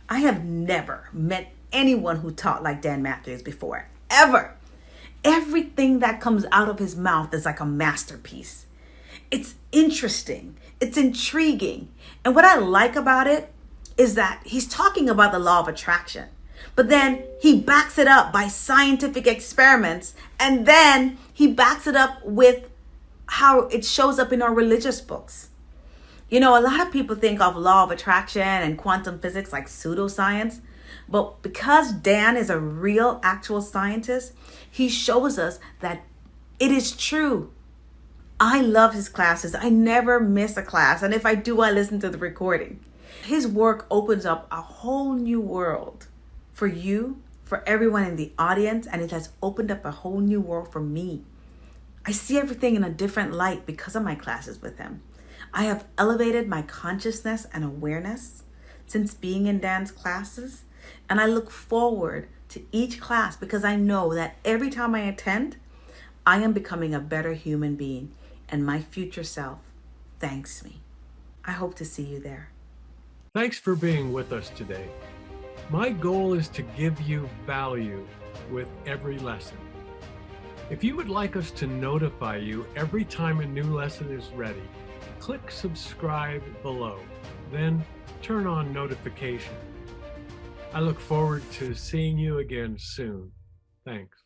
I have never met anyone who taught like Dan Matthews before, ever. Everything that comes out of his mouth is like a masterpiece. It's interesting, it's intriguing. And what I like about it is that he's talking about the law of attraction, but then he backs it up by scientific experiments, and then he backs it up with how it shows up in our religious books. You know, a lot of people think of law of attraction and quantum physics like pseudoscience, but because Dan is a real actual scientist, he shows us that it is true. I love his classes. I never miss a class, and if I do, I listen to the recording. His work opens up a whole new world for you, for everyone in the audience, and it has opened up a whole new world for me. I see everything in a different light because of my classes with him. I have elevated my consciousness and awareness since being in Dan's classes, and I look forward to each class because I know that every time I attend, I am becoming a better human being, and my future self thanks me. I hope to see you there. Thanks for being with us today. My goal is to give you value with every lesson. If you would like us to notify you every time a new lesson is ready, click subscribe below, then turn on notifications. I look forward to seeing you again soon. Thanks.